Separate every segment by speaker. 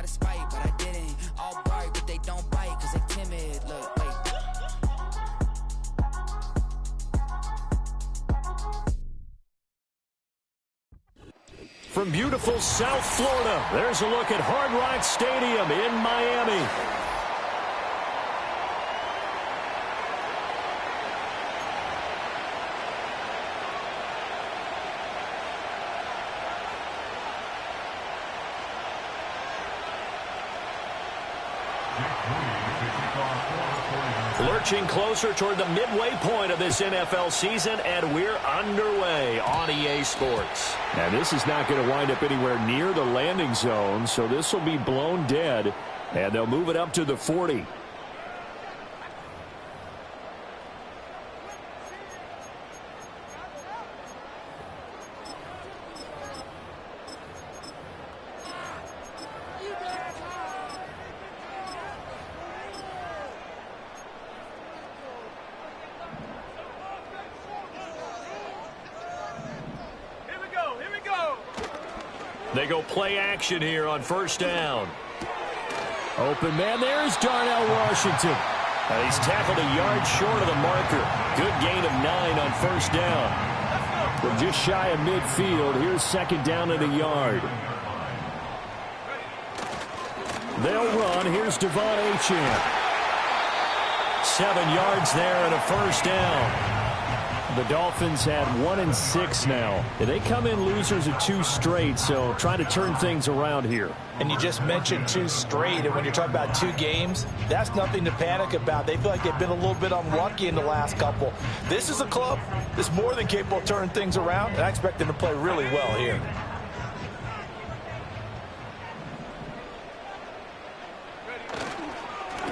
Speaker 1: out of spite, but I didn't. All bark, but they don't bite, cause they timid. Look, wait.
Speaker 2: From beautiful South Florida, there's a look at Hard Rock Stadium in Miami. Lurching closer toward the midway point of this NFL season, and we're underway on EA Sports. And this is not going to wind up anywhere near the landing zone, so this will be blown dead, and they'll move it up to the 40. They go play action here on first down. Open man, there's Darnell Washington. He's tackled a yard short of the marker. Good gain of 9 on first down. From just shy of midfield, here's second down and a yard. They'll run. Here's Devon Achane. 7 yards there and a first down. The Dolphins had 1-6 now. They come in losers of 2 straight, so trying to turn things around here.
Speaker 3: And you just mentioned 2 straight, and when you're talking about 2 games, that's nothing to panic about. They feel like they've been a little bit unlucky in the last couple. This is a club that's more than capable of turning things around, and I expect them to play really well here.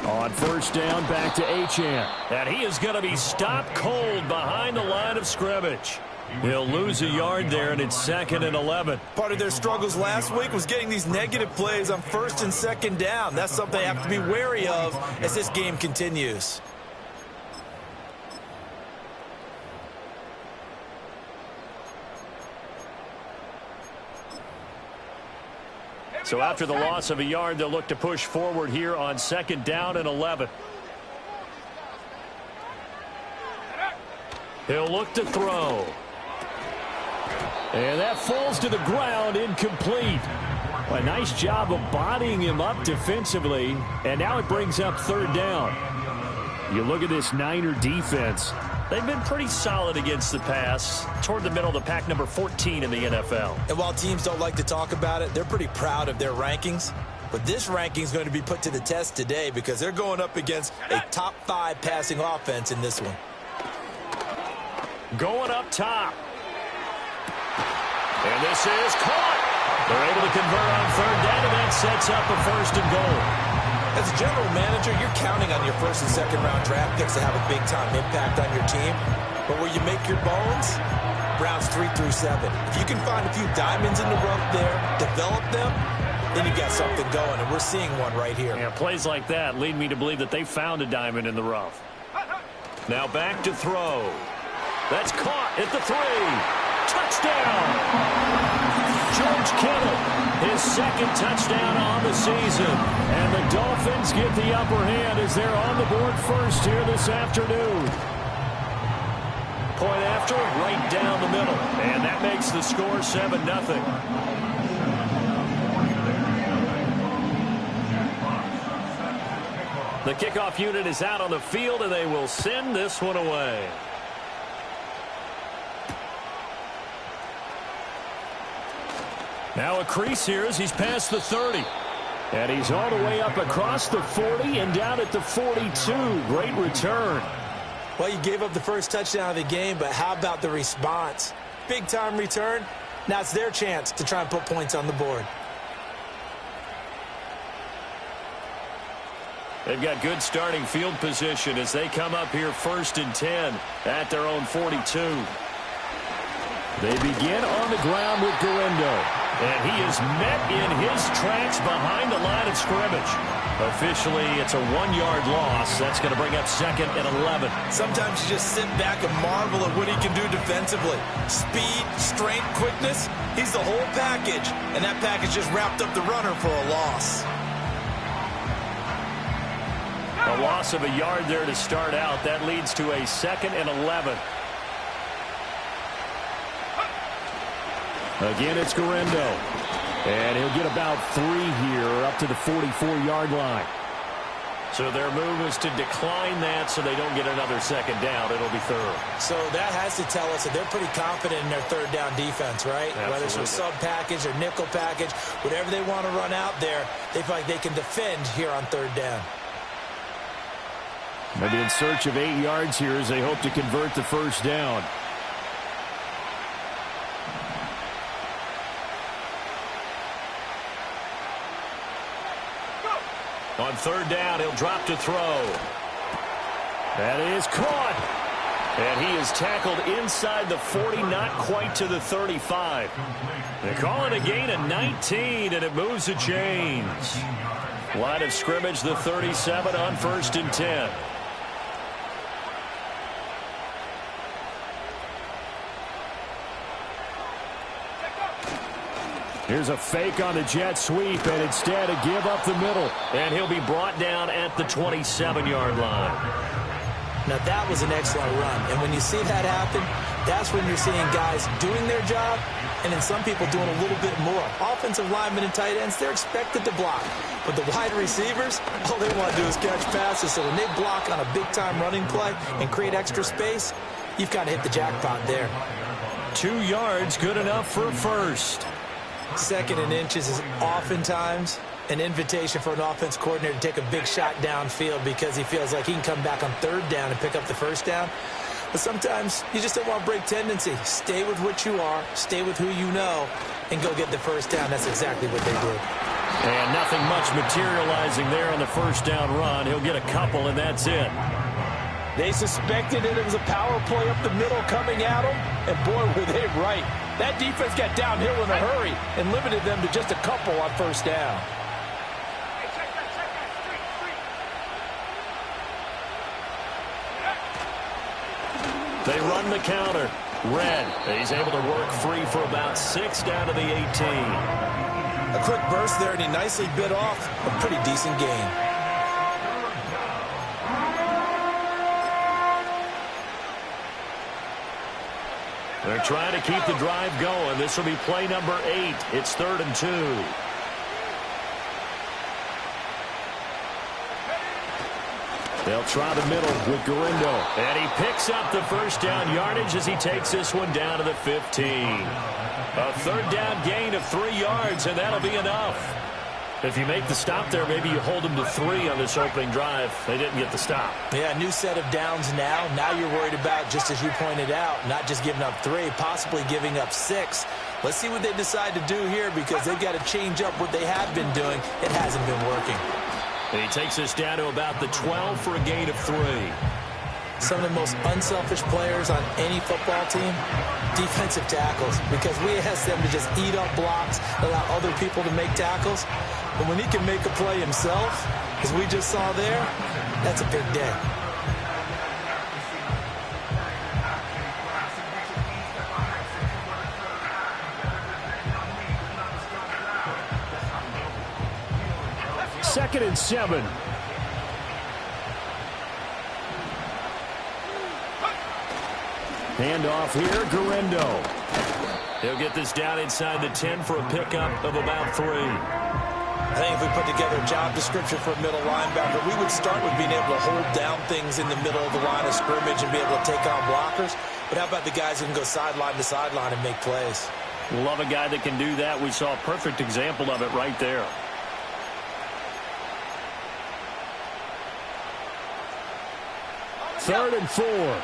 Speaker 2: On first down, back to Achane. And he is going to be stopped cold behind the line of scrimmage. He'll lose a yard there, and it's 2nd and 11.
Speaker 3: Part of their struggles last week was getting these negative plays on first and second down. That's something they have to be wary of as this game continues.
Speaker 2: So after the loss of a yard, they'll look to push forward here on 2nd down and 11. He'll look to throw. And that falls to the ground, incomplete. A nice job of bodying him up defensively. And now it brings up 3rd down. You look at this Niner defense. They've been pretty solid against the pass, toward the middle of the pack, number 14 in the NFL.
Speaker 3: And while teams don't like to talk about it, they're pretty proud of their rankings. But this ranking is going to be put to the test today because they're going up against a top 5 passing offense in this one.
Speaker 2: Going up top. And this is caught. They're able to convert on 3rd down, and that sets up a 1st and goal.
Speaker 3: As a general manager, you're counting on your 1st and 2nd round draft picks to have a big-time impact on your team. But where you make your bones, rounds 3 through 7. If you can find a few diamonds in the rough there, develop them, then you got something going, and we're seeing one right here.
Speaker 2: Yeah, plays like that lead me to believe that they found a diamond in the rough. Now back to throw. That's caught at the 3. Touchdown! George Kittle, his 2nd touchdown on the season. And the Dolphins get the upper hand as they're on the board first here this afternoon. Point after, right down the middle. And that makes the score 7-0. The kickoff unit is out on the field, and they will send this one away. Now a crease here as he's past the 30. And he's all the way up across the 40 and down at the 42. Great return.
Speaker 3: Well, you gave up the first touchdown of the game, but how about the response? Big-time return. Now it's their chance to try and put points on the board.
Speaker 2: They've got good starting field position as they come up here 1st and 10 at their own 42. They begin on the ground with Guerendo. And he is met in his tracks behind the line of scrimmage. Officially, it's a 1-yard loss. That's going to bring up 2nd and 11.
Speaker 3: Sometimes you just sit back and marvel at what he can do defensively. Speed, strength, quickness, he's the whole package. And that package just wrapped up the runner for a loss.
Speaker 2: loss of a yard there to start out. That leads to a 2nd and 11. Again, it's Guerendo. And he'll get about 3 here up to the 44-yard line. So their move is to decline that so they don't get another 2nd down. It'll be 3rd.
Speaker 3: So that has to tell us that they're pretty confident in their 3rd down defense, right?
Speaker 2: Absolutely.
Speaker 3: Whether it's a sub package or nickel package, whatever they want to run out there, they feel like they can defend here on 3rd down.
Speaker 2: Maybe in search of 8 yards here as they hope to convert the 1st down. On 3rd down, he'll drop to throw. That is caught. And he is tackled inside the 40, not quite to the 35. They call it a gain of 19, and it moves the chains. Line of scrimmage, the 37 on 1st and 10. Here's a fake on the jet sweep, and instead a give up the middle. And he'll be brought down at the 27-yard line.
Speaker 3: Now, that was an excellent run. And when you see that happen, that's when you're seeing guys doing their job and then some people doing a little bit more. Offensive linemen and tight ends, they're expected to block. But the wide receivers, all they want to do is catch passes. So when they block on a big-time running play and create extra space, you've kind of hit the jackpot there.
Speaker 2: 2 yards, good enough for a 1st.
Speaker 3: 2nd and inches is oftentimes an invitation for an offense coordinator to take a big shot downfield because he feels like he can come back on 3rd down and pick up the 1st down. But sometimes you just don't want to break tendency. Stay with what you are, stay with who you know, and go get the 1st down. That's exactly what they did.
Speaker 2: And nothing much materializing there on the 1st down run. He'll get a couple, and that's it.
Speaker 4: They suspected it was a power play up the middle coming at them, and boy, were they right. That defense got downhill in a hurry and limited them to just a couple on 1st down.
Speaker 2: They run the counter. Red, he's able to work free for about 6 down to the 18.
Speaker 3: A quick burst there, and he nicely bit off a pretty decent gain.
Speaker 2: They're trying to keep the drive going. This will be play number 8. It's 3rd and 2. They'll try the middle with Guerendo. And he picks up the 1st down yardage as he takes this one down to the 15. A 3rd down gain of 3 yards, and that'll be enough. If you make the stop there, maybe you hold them to 3 on this opening drive. They didn't get the stop.
Speaker 3: Yeah, new set of downs now. Now you're worried about, just as you pointed out, not just giving up 3, possibly giving up 6. Let's see what they decide to do here because they've got to change up what they have been doing. It hasn't been working.
Speaker 2: And he takes us down to about the 12 for a gain of 3.
Speaker 3: Some of the most unselfish players on any football team, defensive tackles, because we ask them to just eat up blocks, allow other people to make tackles. But when he can make a play himself, as we just saw there, that's a big day.
Speaker 2: Second and 7. Handoff here, Guerendo. He'll get this down inside the 10 for a pickup of about 3.
Speaker 3: I think if we put together a job description for a middle linebacker, we would start with being able to hold down things in the middle of the line of scrimmage and be able to take on blockers. But how about the guys who can go sideline to sideline and make plays?
Speaker 2: Love a guy that can do that. We saw a perfect example of it right there. Third and 4.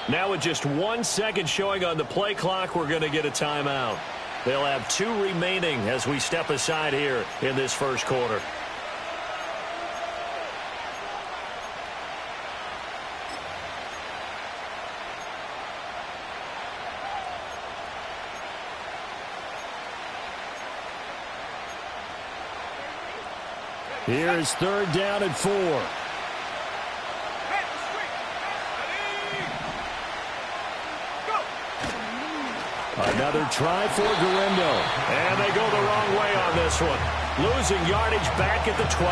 Speaker 2: Now with just 1 second showing on the play clock, we're going to get a timeout. They'll have 2 remaining as we step aside here in this first quarter. Here's 3rd down and 4. Another try for Guerendo. And they go the wrong way on this one. Losing yardage back at the 12.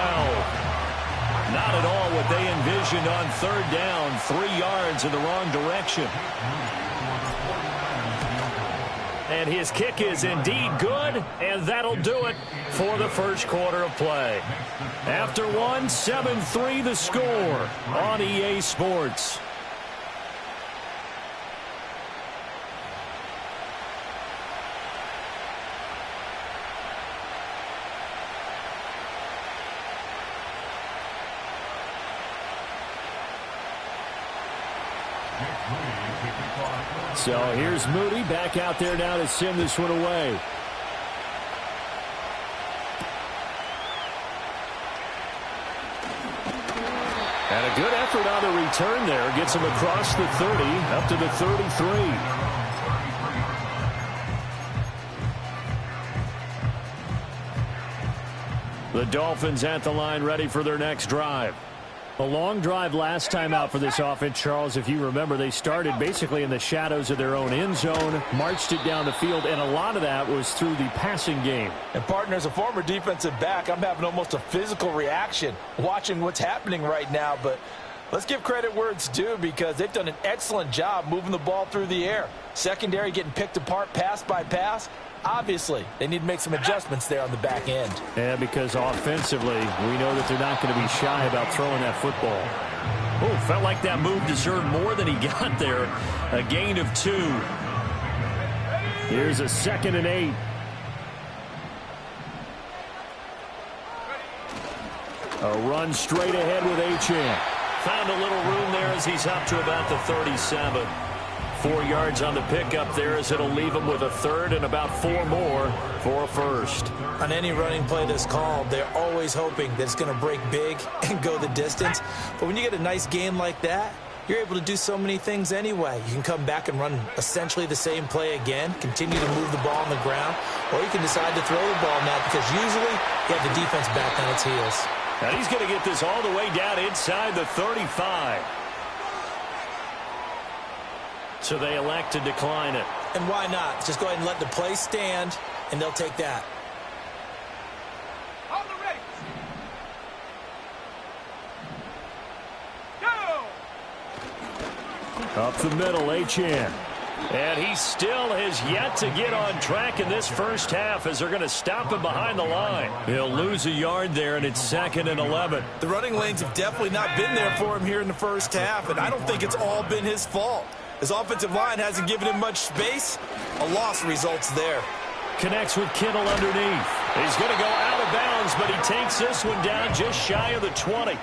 Speaker 2: Not at all what they envisioned on third down. 3 yards in the wrong direction. And his kick is indeed good, and that'll do it for the first quarter of play. After one, 7-3 the score on EA Sports. So here's Moody back out there now to send this one away. And a good effort on the return there. Gets him across the 30, up to the 33. The Dolphins at the line ready for their next drive. A long drive last time out for this offense, Charles. If you remember, they started basically in the shadows of their own end zone, marched it down the field, and a lot of that was through the passing game.
Speaker 4: And, partner, as a former defensive back, I'm having almost a physical reaction watching what's happening right now. But let's give credit where it's due because they've done an excellent job moving the ball through the air. Secondary getting picked apart pass by pass. Obviously, they need to make some adjustments there on the back end.
Speaker 2: Yeah, because offensively, we know that they're not going to be shy about throwing that football. Oh, felt like that move deserved more than he got there. A gain of 2. Here's a 2nd and 8. A run straight ahead with Achane. Found a little room there as he's up to about the 37. 4 yards on the pickup there as it'll leave him with a 3rd and about 4 more for a first.
Speaker 3: On any running play that's called, they're always hoping that it's going to break big and go the distance. But when you get a nice game like that, you're able to do so many things anyway. You can come back and run essentially the same play again, continue to move the ball on the ground, or you can decide to throw the ball now because usually you have the defense back on its heels.
Speaker 2: And he's going to get this all the way down inside the 35. So they elect to decline it.
Speaker 3: And why not? Just go ahead and let the play stand, and they'll take that.
Speaker 2: Up the middle, Achane. And he still has yet to get on track in this first half as they're going to stop him behind the line. He'll lose a yard there, and it's 2nd and 11.
Speaker 3: The running lanes have definitely not been there for him here in the first half, and I don't think it's all been his fault. His offensive line hasn't given him much space. A loss results there.
Speaker 2: Connects with Kittle underneath. He's going to go out of bounds, but he takes this one down just shy of the 20.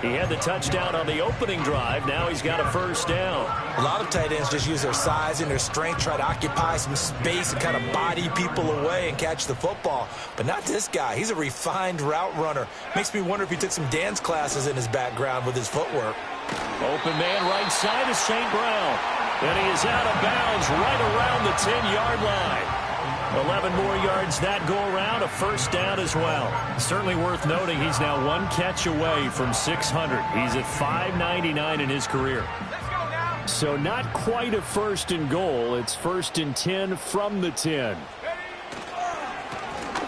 Speaker 2: He had the touchdown on the opening drive. Now he's got a first down.
Speaker 3: A lot of tight ends just use their size and their strength, try to occupy some space and kind of body people away and catch the football. But not this guy. He's a refined route runner. Makes me wonder if he took some dance classes in his background with his footwork.
Speaker 2: Open man right side is St. Brown. And he is out of bounds right around the 10-yard line. 11 more yards that go around, a first down as well. Certainly worth noting he's now 1 catch away from 600. He's at 599 in his career. So not quite a 1st and goal. It's 1st and 10 from the 10.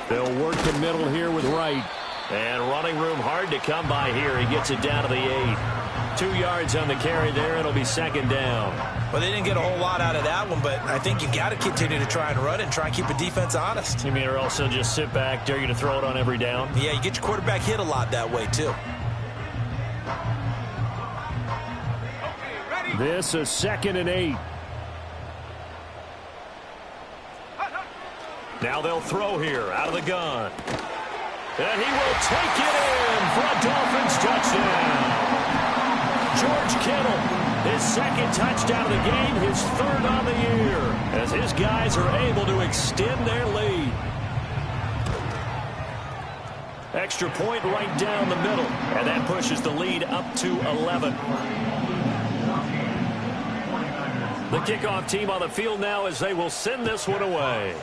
Speaker 2: They'll work the middle here with Wright. And running room hard to come by here. He gets it down to the 8. 2 yards on the carry there. It'll be 2nd down.
Speaker 3: Well, they didn't get a whole lot out of that one, but I think you got to continue to try and run it and try and keep the defense honest.
Speaker 2: You mean or also just sit back, dare you to throw it on every down?
Speaker 3: Yeah, you get your quarterback hit a lot that way, too.
Speaker 2: This is 2nd and 8. Now they'll throw here out of the gun. And he will take it in for a Dolphins touchdown. George Kittle, his 2nd touchdown of the game, his 3rd on the year, as his guys are able to extend their lead. Extra point right down the middle, and that pushes the lead up to 11. The kickoff team on the field now as they will send this one away.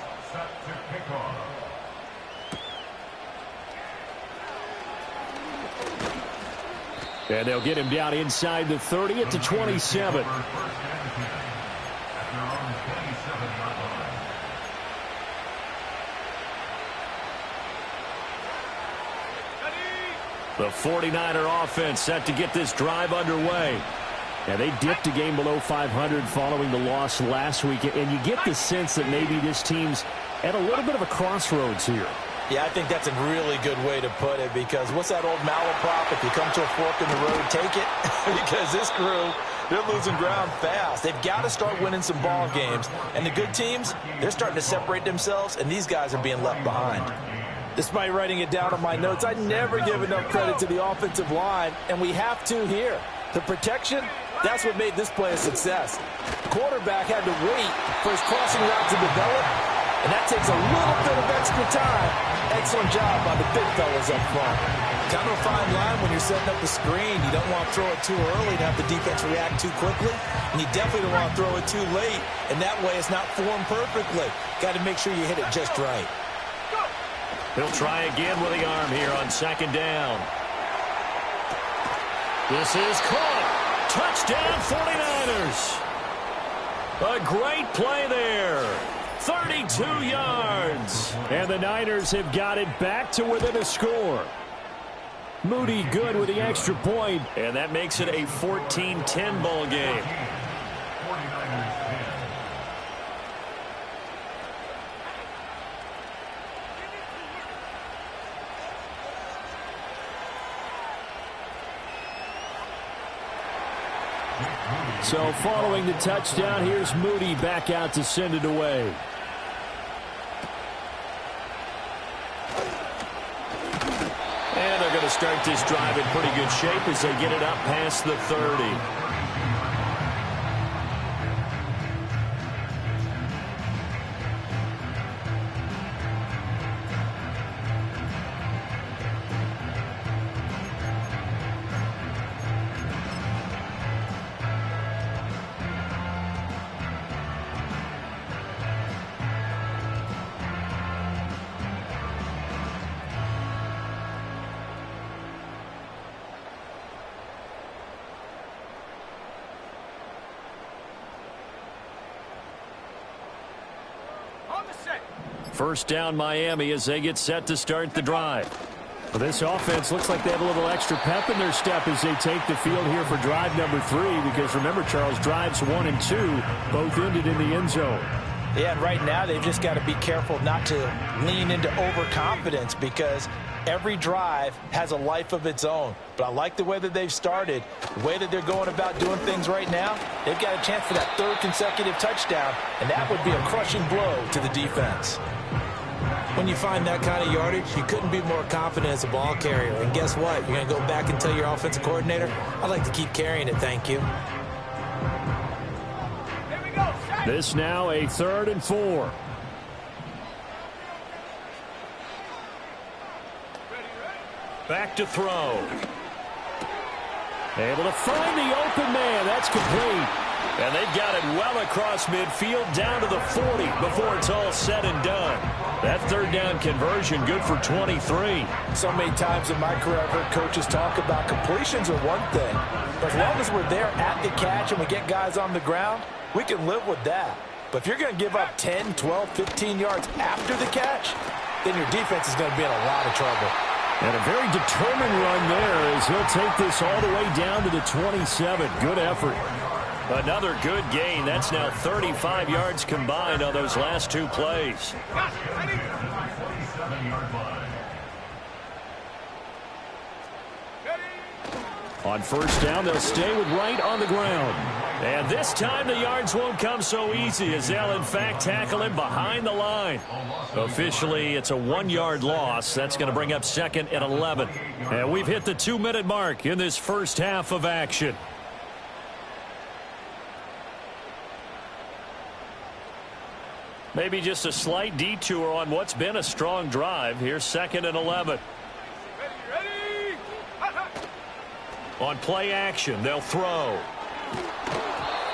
Speaker 2: And they'll get him down inside the 30 at the 27. The 49er offense set to get this drive underway. Yeah, they dipped a game below 500 following the loss last week, and you get the sense that maybe this team's at a little bit of a crossroads here.
Speaker 4: Yeah, I think that's a really good way to put it, because what's that old malaprop? If you come to a fork in the road, take it. Because this crew, they're losing ground fast. They've got to start winning some ball games. And the good teams, they're starting to separate themselves, and these guys are being left behind. Despite writing it down on my notes, I never give enough credit to the offensive line, and we have to here. The protection, that's what made this play a success. Quarterback had to wait for his crossing route to develop, and that takes a little bit of extra time. Excellent job by the big fellas up front. Kind of a fine line when you're setting up the screen. You don't want to throw it too early and have the defense react too quickly, and you definitely don't want to throw it too late, and that way it's not formed perfectly. Got to make sure you hit it just right.
Speaker 2: He'll try again with the arm here on second down. This is caught. Touchdown 49ers. A great play there. 32 yards. And the Niners have got it back to within a score. Moody good with the extra point, and that makes it a 14-10 ball game. So following the touchdown, here's Moody back out to send it away. And they're going to start this drive in pretty good shape as they get it up past the 30. First down Miami as they get set to start the drive. Well, this offense looks like they have a little extra pep in their step as they take the field here for drive number 3, because remember, Charles, drives 1 and 2 both ended in the end zone.
Speaker 4: Yeah, and right now they've just got to be careful not to lean into overconfidence, because every drive has a life of its own. But I like the way that they've started, the way that they're going about doing things right now. They've got a chance for that 3rd consecutive touchdown, and that would be a crushing blow to the defense. When you find that kind of yardage, you couldn't be more confident as a ball carrier. And guess what? You're going to go back and tell your offensive coordinator, I'd like to keep carrying it, thank you.
Speaker 2: This now a 3rd and 4. Back to throw. Able to find the open man. That's complete. And they've got it well across midfield down to the 40 before it's all said and done. That 3rd down conversion good for 23.
Speaker 4: So many times in my career I've heard coaches talk about completions are one thing, but as long as we're there at the catch and we get guys on the ground, we can live with that. But if you're going to give up 10, 12, 15 yards after the catch, then your defense is going to be in a lot of trouble.
Speaker 2: And a very determined run there as he'll take this all the way down to the 27. Good effort. Another good gain. That's now 35 yards combined on those last 2 plays. On first down, they'll stay with Wright on the ground. And this time the yards won't come so easy as they'll, in fact, tackle him behind the line. Officially, it's a 1-yard loss. That's going to bring up 2nd and 11. And we've hit the 2-minute mark in this first half of action. Maybe just a slight detour on what's been a strong drive. Here's 2nd and 11. On play action, they'll throw.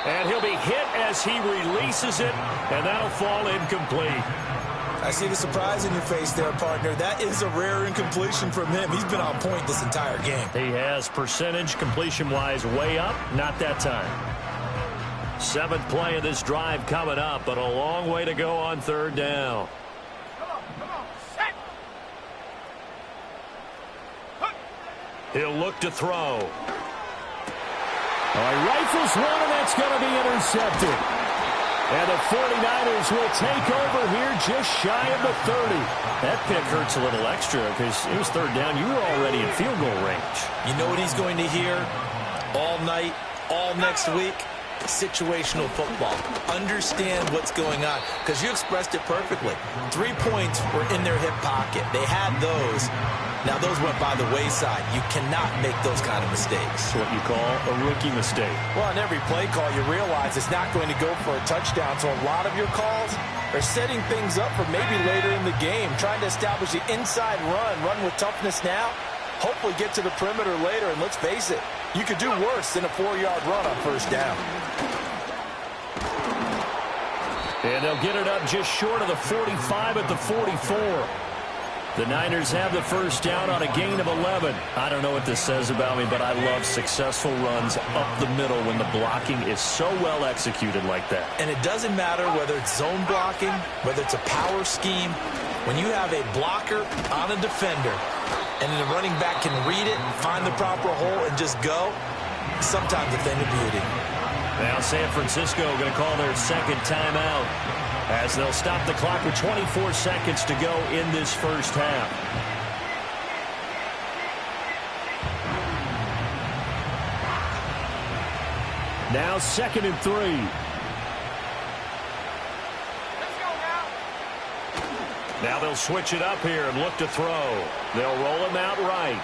Speaker 2: And he'll be hit as he releases it, and that'll fall incomplete.
Speaker 3: I see the surprise in your face there, partner. That is a rare incompletion from him. He's been on point this entire game.
Speaker 2: He has percentage completion-wise way up, not that time. 7th play of this drive coming up, but a long way to go on 3rd down. He'll look to throw. He rifles one, and that's going to be intercepted. And the 49ers will take over here just shy of the 30. That pick hurts a little extra because it was third down. You were already in field goal range.
Speaker 3: You know what he's going to hear all night, all next week? Situational football. Understand what's going on, because you expressed it perfectly. 3 points were in their hip pocket. They had those. Now those went by the wayside. You cannot make those kind of mistakes.
Speaker 2: It's what you call a rookie mistake.
Speaker 3: Well, on every play call, you realize it's not going to go for a touchdown, so a lot of your calls are setting things up for maybe later in the game, trying to establish the inside run with toughness now, hopefully get to the perimeter later, and let's face it, you could do worse than a 4-yard run on first down.
Speaker 2: And they'll get it up just short of the 45 at the 44. The Niners have the first down on a gain of 11. I don't know what this says about me, but I love successful runs up the middle when the blocking is so well executed like that.
Speaker 3: And it doesn't matter whether it's zone blocking, whether it's a power scheme. When you have a blocker on a defender, and the running back can read it, find the proper hole, and just go, sometimes a thing of beauty.
Speaker 2: Now San Francisco going to call their second timeout as they'll stop the clock with 24 seconds to go in this first half. Now 2nd and 3. Now they'll switch it up here and look to throw. They'll roll him out right.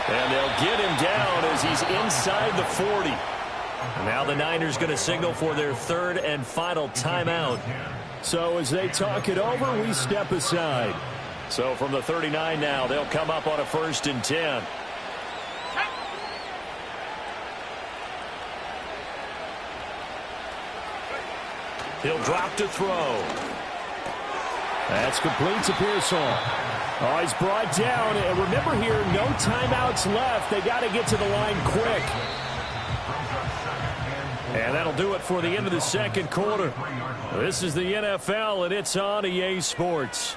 Speaker 2: And they'll get him down as he's inside the 40. Now the Niners going to signal for their third and final timeout. So as they talk it over, we step aside. So from the 39 now, they'll come up on a 1st and 10. He'll drop to throw. That's complete to Pearsall. Oh, he's brought down. And remember here, no timeouts left. They got to get to the line quick. And that'll do it for the end of the second quarter. This is the NFL, and it's on EA Sports.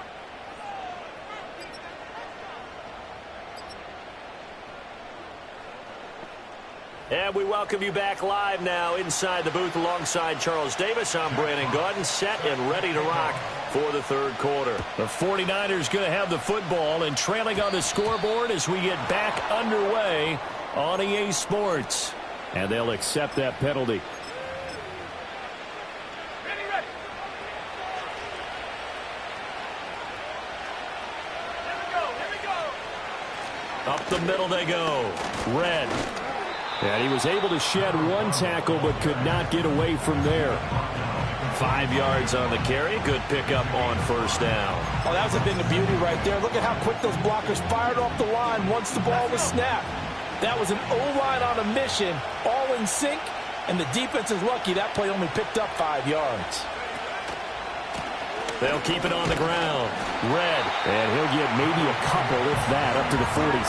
Speaker 2: And we welcome you back live now inside the booth alongside Charles Davis. I'm Brandon Gaudin, set and ready to rock for the third quarter. The 49ers going to have the football and trailing on the scoreboard as we get back underway on EA Sports. And they'll accept that penalty. Up the middle they go. Red. And he was able to shed one tackle but could not get away from there. 5 yards on the carry. Good pickup on first down.
Speaker 3: Oh, that was a thing of beauty right there. Look at how quick those blockers fired off the line once the ball was snapped. That was an O-line on a mission, all in sync, and the defense is lucky that play only picked up 5 yards.
Speaker 2: They'll keep it on the ground. Red. And he'll get maybe a couple, if that, up to the 46.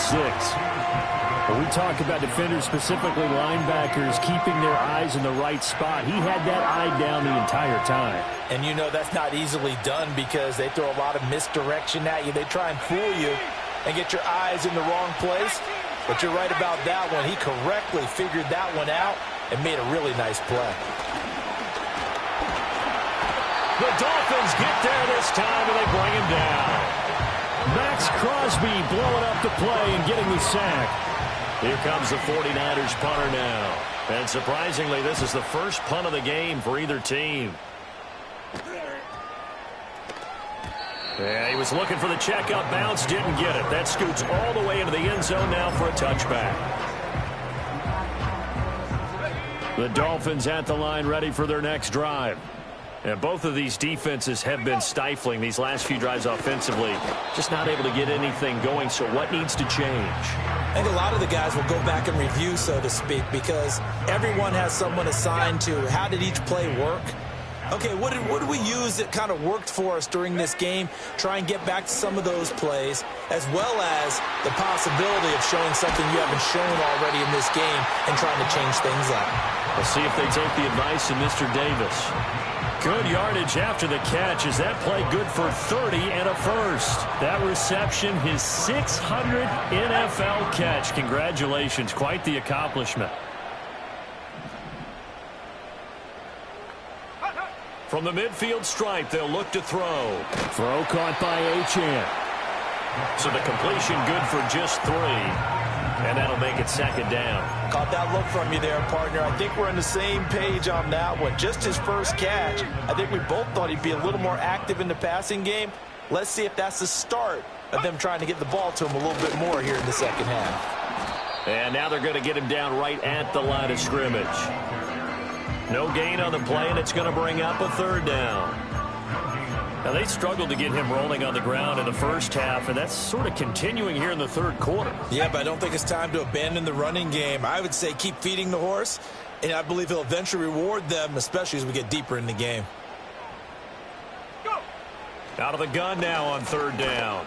Speaker 2: When we talk about defenders, specifically linebackers, keeping their eyes in the right spot, he had that eye down the entire time.
Speaker 3: And you know that's not easily done because they throw a lot of misdirection at you. They try and fool you and get your eyes in the wrong place. But you're right about that one. He correctly figured that one out and made a really nice play.
Speaker 2: The Dolphins get there this time, and they bring him down. Max Crosby blowing up the play and getting the sack. Here comes the 49ers punter now. And surprisingly, this is the first punt of the game for either team. Yeah, he was looking for the checkup bounce, didn't get it. That scoots all the way into the end zone now for a touchback. The Dolphins at the line ready for their next drive. And both of these defenses have been stifling these last few drives offensively. Just not able to get anything going, so what needs to change?
Speaker 3: I think a lot of the guys will go back and review, so to speak, because everyone has someone assigned to how did each play work. Okay, what did we use that kind of worked for us during this game? Try and get back to some of those plays, as well as the possibility of showing something you haven't shown already in this game and trying to change things up.
Speaker 2: We'll see if they take the advice of Mr. Davis. Good yardage after the catch. Is that play good for 30 and a first? That reception, his 600th NFL catch. Congratulations. Quite the accomplishment. From the midfield stripe, they'll look to throw. Throw caught by Achane. So the completion good for just 3. And that'll make it second down.
Speaker 4: Caught that look from you there, partner. I think we're on the same page on that one. Just his first catch. I think we both thought he'd be a little more active in the passing game. Let's see if that's the start of them trying to get the ball to him a little bit more here in the second half.
Speaker 2: And now they're going to get him down right at the line of scrimmage. No gain on the play, and it's going to bring up a third down. Now, they struggled to get him rolling on the ground in the first half, and that's sort of continuing here in the third quarter.
Speaker 4: Yeah, but I don't think it's time to abandon the running game. I would say keep feeding the horse, and I believe he'll eventually reward them, especially as we get deeper in the game.
Speaker 2: Out of the gun now on third down.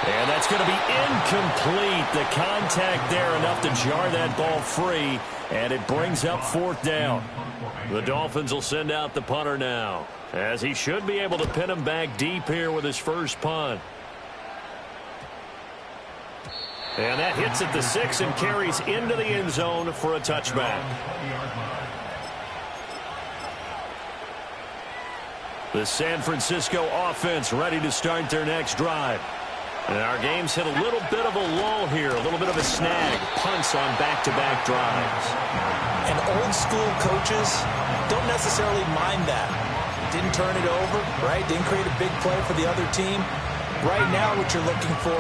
Speaker 2: And that's going to be incomplete. The contact there enough to jar that ball free, and it brings up fourth down. The Dolphins will send out the punter now, as he should be able to pin him back deep here with his first punt. And that hits at the 6 and carries into the end zone for a touchback. The San Francisco offense ready to start their next drive. And our game's hit a little bit of a lull here, a little bit of a snag. Punts on back-to-back drives.
Speaker 4: And old-school coaches don't necessarily mind that. Didn't turn it over, right? Didn't create a big play for the other team. Right now what you're looking for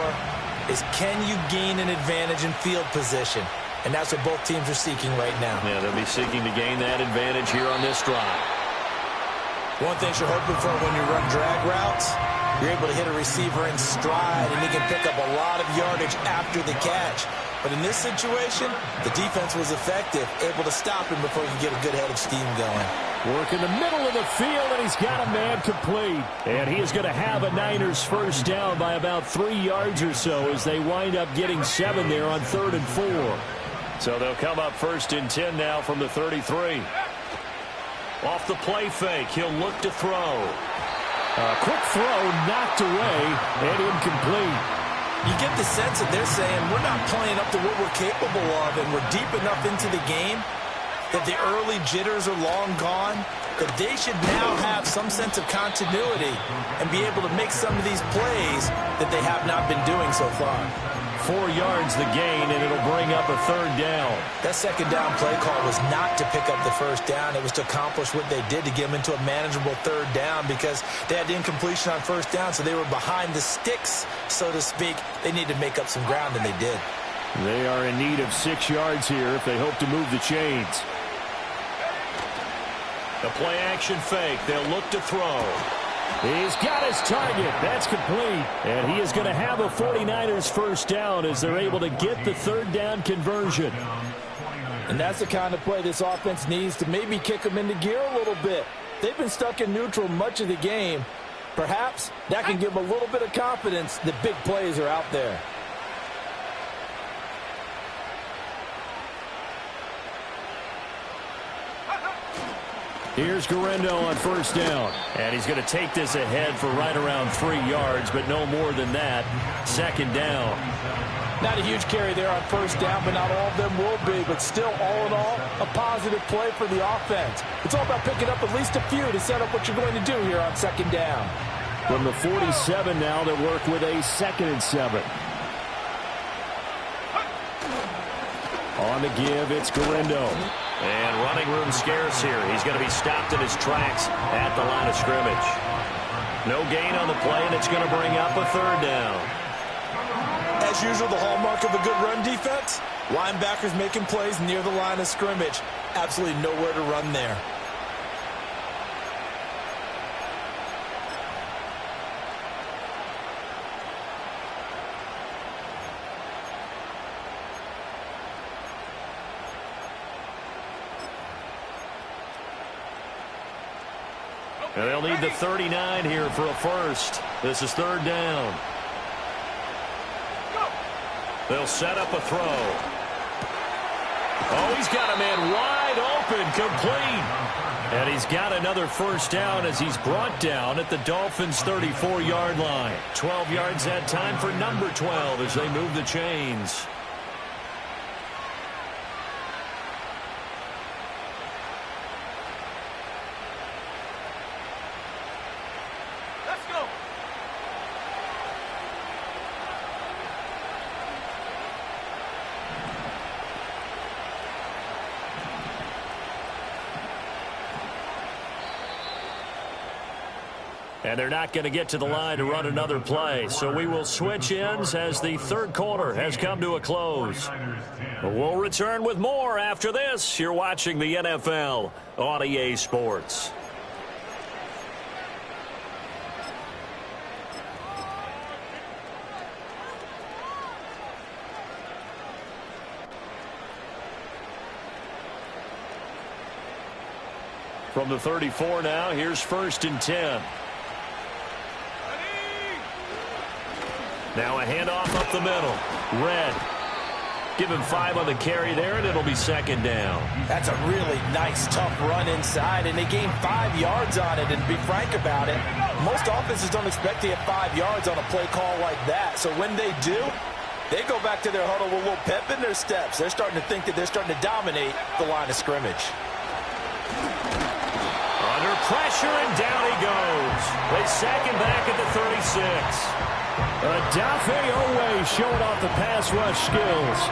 Speaker 4: is, can you gain an advantage in field position? And that's what both teams are seeking right now.
Speaker 2: Yeah, they'll be seeking to gain that advantage here on this drive.
Speaker 4: One thing you're hoping for when you run drag routes, you're able to hit a receiver in stride, and he can pick up a lot of yardage after the catch. But in this situation, the defense was effective, able to stop him before he could get a good head of steam going.
Speaker 2: Work in the middle of the field, and he's got a man complete. And he is going to have a Niners first down by about 3 yards or so as they wind up getting 7 there on 3rd and 4. So they'll come up 1st and 10 now from the 33. Off the play fake, he'll look to throw. A quick throw knocked away and incomplete.
Speaker 4: You get the sense that they're saying we're not playing up to what we're capable of, and we're deep enough into the game that the early jitters are long gone, that they should now have some sense of continuity and be able to make some of these plays that they have not been doing so far.
Speaker 2: 4 yards the gain, and it'll bring up a 3rd down.
Speaker 4: That second down play call was not to pick up the first down. It was to accomplish what they did, to get them into a manageable 3rd down, because they had the incompletion on first down, so they were behind the sticks, so to speak. They needed to make up some ground, and they did.
Speaker 2: They are in need of 6 yards here if they hope to move the chains. The play-action fake. They'll look to throw. He's got his target. That's complete. And he is going to have a 49ers first down as they're able to get the 3rd down conversion.
Speaker 4: And that's the kind of play this offense needs to maybe kick them into gear a little bit. They've been stuck in neutral much of the game. Perhaps that can give them a little bit of confidence that big plays are out there.
Speaker 2: Here's Guerendo on first down. And he's going to take this ahead for right around 3 yards, but no more than that. 2nd down.
Speaker 4: Not a huge carry there on first down, but not all of them will be. But still, all in all, a positive play for the offense. It's all about picking up at least a few to set up what you're going to do here on 2nd down.
Speaker 2: From the 47 now, they work with a 2nd and 7. On the give, it's Guerendo. And running room scarce here. He's going to be stopped in his tracks at the line of scrimmage. No gain on the play, and it's going to bring up a 3rd down.
Speaker 4: As usual, the hallmark of a good run defense, linebackers making plays near the line of scrimmage. Absolutely nowhere to run there.
Speaker 2: And they'll need the 39 here for a first. This is 3rd down. They'll set up a throw. Oh, he's got a man wide open, complete. And he's got another first down as he's brought down at the Dolphins' 34-yard line. 12 yards that time for number 12 as they move the chains. And they're not going to get to the line to run another play. So we will switch ends as the third quarter has come to a close. We'll return with more after this. You're watching the NFL on EA Sports. From the 34 now, here's 1st and 10. Now a handoff up the middle. Red. Give him 5 on the carry there, and it'll be 2nd down.
Speaker 3: That's a really nice, tough run inside, and they gained 5 yards on it. And to be frank about it, most offenses don't expect to get 5 yards on a play call like that. So when they do, they go back to their huddle with a little pep in their steps. They're starting to think that they're starting to dominate the line of scrimmage.
Speaker 2: Under pressure, and down he goes. They sack him back at the 36. Odafe Oweh showing off the pass rush skills.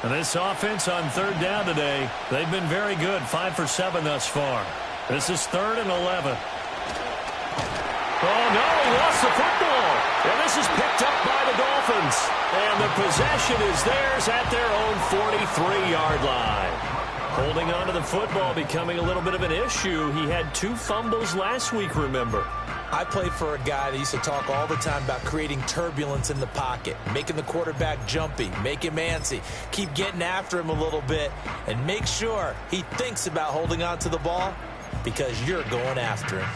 Speaker 2: And this offense on 3rd down today, they've been very good, 5 for 7 thus far. This is 3rd and 11. Oh, no, he lost the football. And this is picked up by the Dolphins. And the possession is theirs at their own 43-yard line. Holding on to the football becoming a little bit of an issue. He had 2 fumbles last week, remember.
Speaker 3: I played for a guy that used to talk all the time about creating turbulence in the pocket, making the quarterback jumpy, make him antsy, keep getting after him a little bit, and make sure he thinks about holding on to the ball because you're going after him.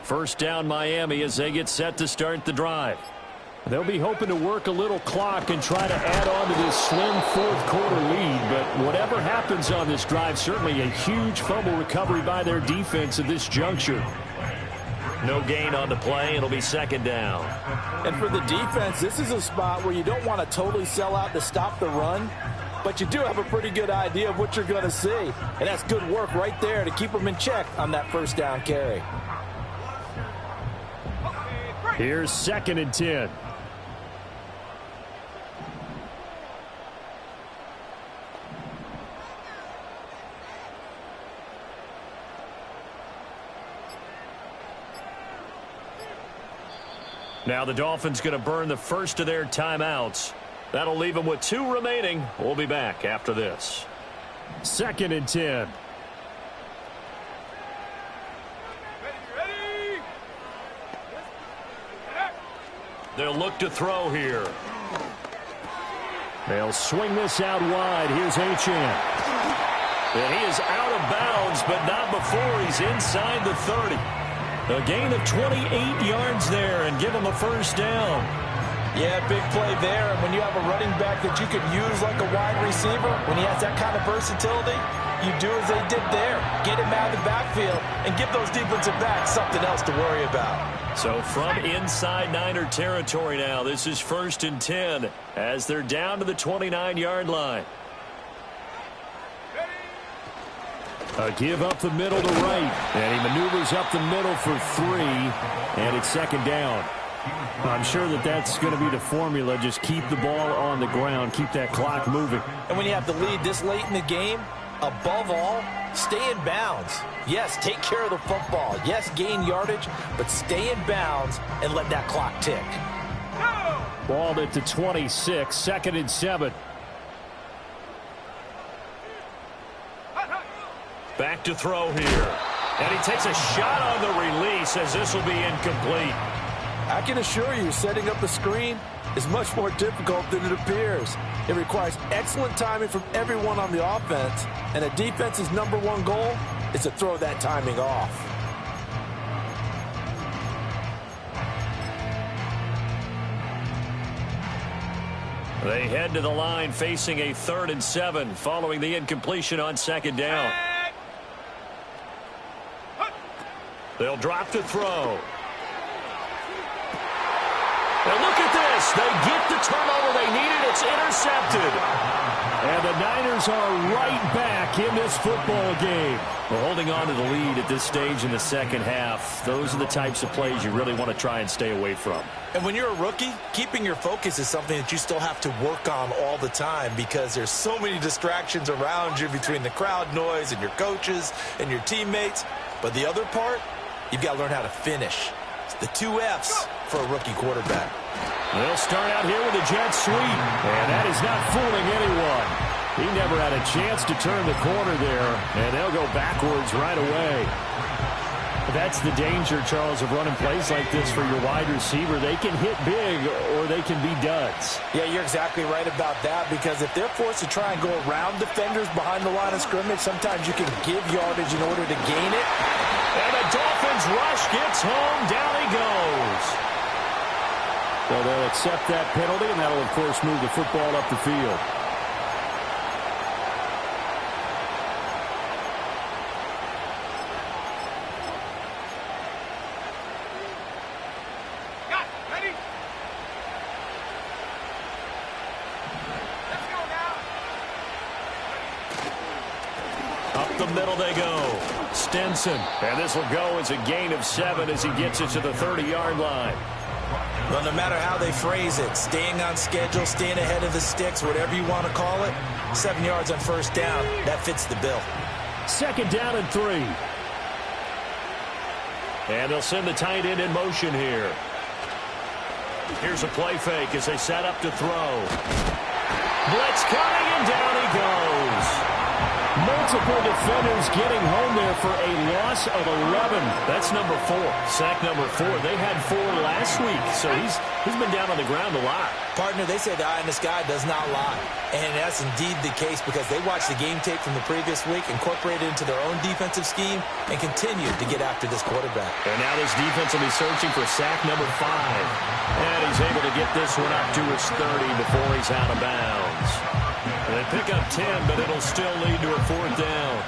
Speaker 2: First down Miami as they get set to start the drive. They'll be hoping to work a little clock and try to add on to this slim 4th quarter lead. But whatever happens on this drive, certainly a huge fumble recovery by their defense at this juncture. No gain on the play. It'll be 2nd down.
Speaker 3: And for the defense, this is a spot where you don't want to totally sell out to stop the run. But you do have a pretty good idea of what you're going to see. And that's good work right there to keep them in check on that 1st down carry.
Speaker 2: Here's 2nd and 10. Now the Dolphins going to burn the first of their timeouts. That'll leave them with 2 remaining. We'll be back after this. 2nd and 10. They'll look to throw here. They'll swing this out wide. Here's Achane. And he is out of bounds, but not before he's inside the 30. A gain of 28 yards there and give him a 1st down.
Speaker 3: Yeah, big play there. And when you have a running back that you could use like a wide receiver, when he has that kind of versatility, you do as they did there. Get him out of the backfield and give those defensive backs something else to worry about.
Speaker 2: So from inside Niner territory now, this is 1st and 10 as they're down to the 29-yard line. A give up the middle to right, and he maneuvers up the middle for 3, and it's 2nd down. I'm sure that that's going to be the formula. Just keep the ball on the ground, keep that clock moving.
Speaker 3: And when you have the lead this late in the game, above all, stay in bounds. Yes, take care of the football. Yes, gain yardage, but stay in bounds and let that clock tick.
Speaker 2: Ball at the 26, 2nd and 7. Back to throw here. And he takes a shot on the release as this will be incomplete.
Speaker 4: I can assure you, setting up a screen is much more difficult than it appears. It requires excellent timing from everyone on the offense, and a defense's #1 goal is to throw that timing off.
Speaker 2: They head to the line facing a 3rd and 7 following the incompletion on 2nd down. They'll drop to throw. And look at this. They get the turnover they needed. It's intercepted. And the Niners are right back in this football game. We're holding on to the lead at this stage in the 2nd half. Those are the types of plays you really want to try and stay away from.
Speaker 3: And when you're a rookie, keeping your focus is something that you still have to work on all the time because there's so many distractions around you between the crowd noise and your coaches and your teammates. But the other part, you've got to learn how to finish. It's the 2 F's for a rookie quarterback.
Speaker 2: They'll start out here with a jet sweep, and that is not fooling anyone. He never had a chance to turn the corner there, and they'll go backwards right away. That's the danger, Charles, of running plays like this for your wide receiver. They can hit big or they can be duds.
Speaker 4: Yeah, you're exactly right about that because if they're forced to try and go around defenders behind the line of scrimmage, sometimes you can give yardage in order to gain it.
Speaker 2: And the Dolphins rush gets home. Down he goes. Well, they'll accept that penalty, and that'll, of course, move the football up the field. Up the middle they go. Stinson. And this will go as a gain of 7 as he gets it to the 30-yard line.
Speaker 3: Well, no matter how they phrase it, staying on schedule, staying ahead of the sticks, whatever you want to call it, 7 yards on 1st down, that fits the bill.
Speaker 2: 2nd down and 3. And they'll send the tight end in motion here. Here's a play fake as they set up to throw. Blitz coming, and down he goes. Multiple defenders getting home there for a loss of 11. That's number 4. Sack number 4. They had 4 last week, so he's been down on the ground a lot.
Speaker 3: Partner, they say the eye in the sky does not lie. And that's indeed the case because they watched the game tape from the previous week, incorporated it into their own defensive scheme, and continued to get after this quarterback.
Speaker 2: And now this defense will be searching for sack number 5. And he's able to get this one up to his 30 before he's out of bounds. They pick up 10, but it'll still lead to a 4th down.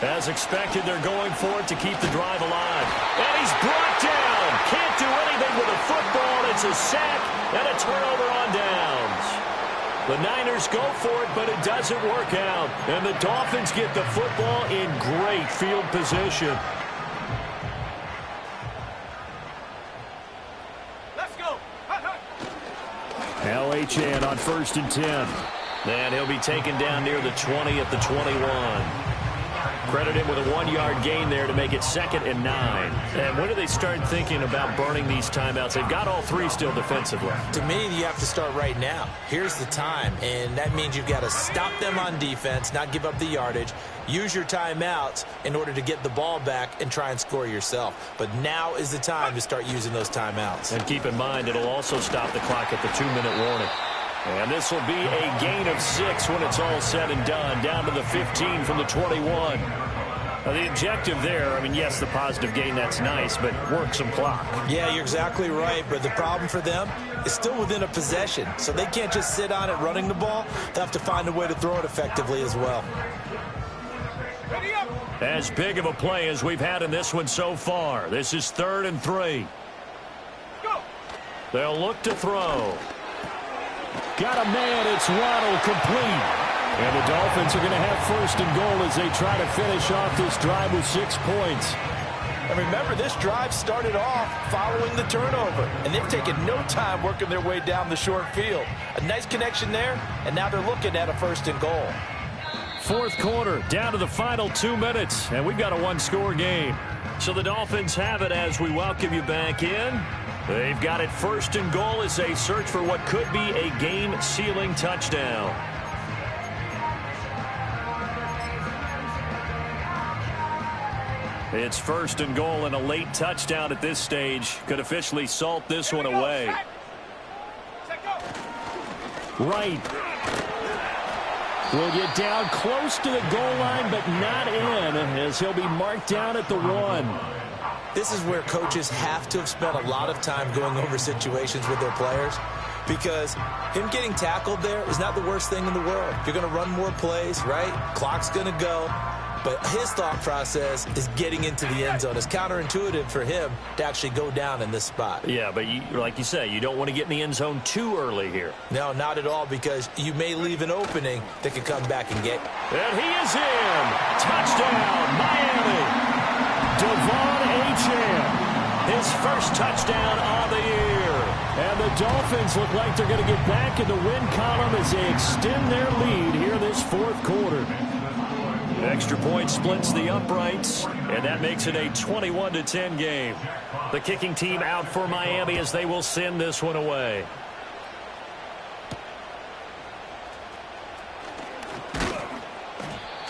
Speaker 2: As expected, they're going for it to keep the drive alive. And he's brought down. Can't do anything with a football. It's a sack and a turnover on downs. The Niners go for it, but it doesn't work out. And the Dolphins get the football in great field position.
Speaker 5: Let's go.
Speaker 2: Now Achane on 1st and 10. And he'll be taken down near the 20 at the 21. Credit him with a 1-yard gain there to make it 2nd and 9. And when do they start thinking about burning these timeouts? They've got all 3 still defensively.
Speaker 3: To me, you have to start right now. Here's the time, and that means you've got to stop them on defense, not give up the yardage, use your timeouts in order to get the ball back and try and score yourself. But now is the time to start using those timeouts.
Speaker 2: And keep in mind, it'll also stop the clock at the 2-minute warning. And this will be a gain of 6 when it's all said and done, down to the 15 from the 21. Now, the objective there, I mean, yes, the positive gain, that's nice, but work some clock.
Speaker 3: Yeah, you're exactly right, but the problem for them is still within a possession, so they can't just sit on it running the ball. They have to find a way to throw it effectively as well.
Speaker 2: As big of a play as we've had in this one so far. This is 3rd and 3. They'll look to throw. Got a man, it's Waddle, complete. And the Dolphins are going to have 1st and goal as they try to finish off this drive with 6 points.
Speaker 4: And remember, this drive started off following the turnover, and they've taken no time working their way down the short field. A nice connection there, and now they're looking at a 1st and goal.
Speaker 2: Fourth quarter, down to the final 2 minutes, and we've got a one-score game. So the Dolphins have it as we welcome you back in. They've got it 1st and goal as they search for what could be a game-sealing touchdown. It's 1st and goal, and a late touchdown at this stage could officially salt this one away. Right. Will get down close to the goal line, but not in, as he'll be marked down at the 1.
Speaker 3: This is where coaches have to have spent a lot of time going over situations with their players, because him getting tackled there is not the worst thing in the world. You're going to run more plays, right? Clock's going to go. But his thought process is getting into the end zone. It's counterintuitive for him to actually go down in this spot.
Speaker 2: Yeah, but like you say, you don't want to get in the end zone too early here.
Speaker 3: No, not at all, because you may leave an opening that could come back and get.
Speaker 2: And he is in. Touchdown, Miami. Devon Achane, his first touchdown of the year. And the Dolphins look like they're going to get back in the win column as they extend their lead here this 4th quarter. Extra point splits the uprights, and that makes it a 21-10 game. The kicking team out for Miami as they will send this one away.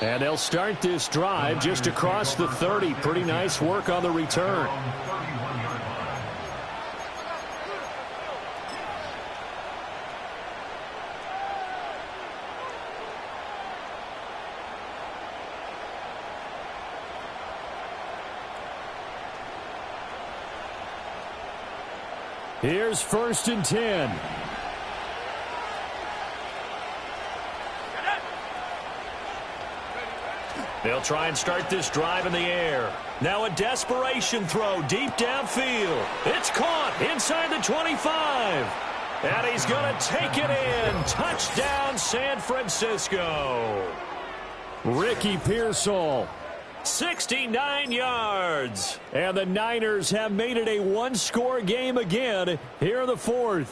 Speaker 2: And they'll start this drive just across the 30. Pretty nice work on the return. Here's 1st and 10. They'll try and start this drive in the air. Now a desperation throw deep downfield. It's caught inside the 25. And he's going to take it in. Touchdown, San Francisco. Ricky Pearsall. 69 yards. And the Niners have made it a one-score game again here in the 4th.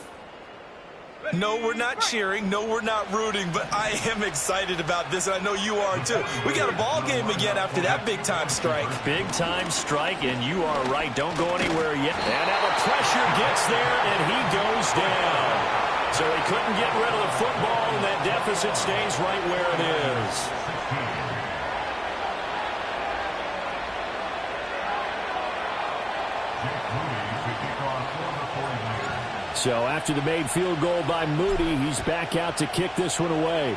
Speaker 3: No, we're not cheering. No, we're not rooting. But I am excited about this, and I know you are too. We got a ball game again after that big-time strike.
Speaker 2: Big-time strike, and you are right. Don't go anywhere yet. And now the pressure gets there, and he goes down. So he couldn't get rid of the football, and that deficit stays right where it is. So after the made field goal by Moody, he's back out to kick this one away.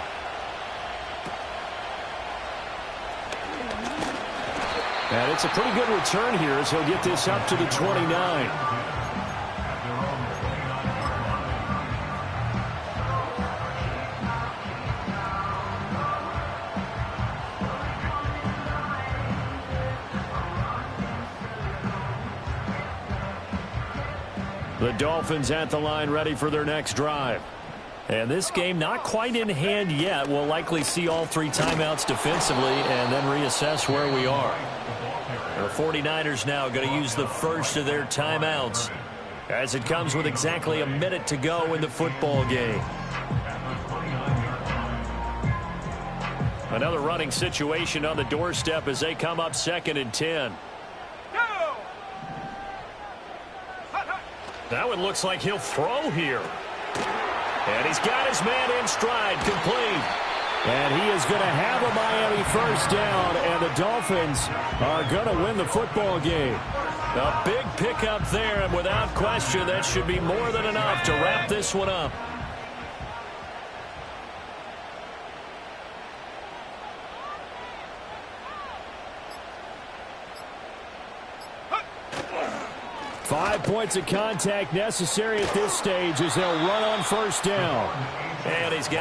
Speaker 2: And it's a pretty good return here as he'll get this up to the 29. The Dolphins at the line ready for their next drive. And this game not quite in hand yet. We'll likely see all 3 timeouts defensively and then reassess where we are. The 49ers now going to use the first of their timeouts as it comes with exactly a minute to go in the football game. Another running situation on the doorstep as they come up 2nd and 10. Now it looks like he'll throw here. And he's got his man in stride, complete. And he is going to have a Miami first down, and the Dolphins are going to win the football game. A big pickup there, and without question, that should be more than enough to wrap this one up. Five points of contact necessary at this stage as they'll run on first down. And he's got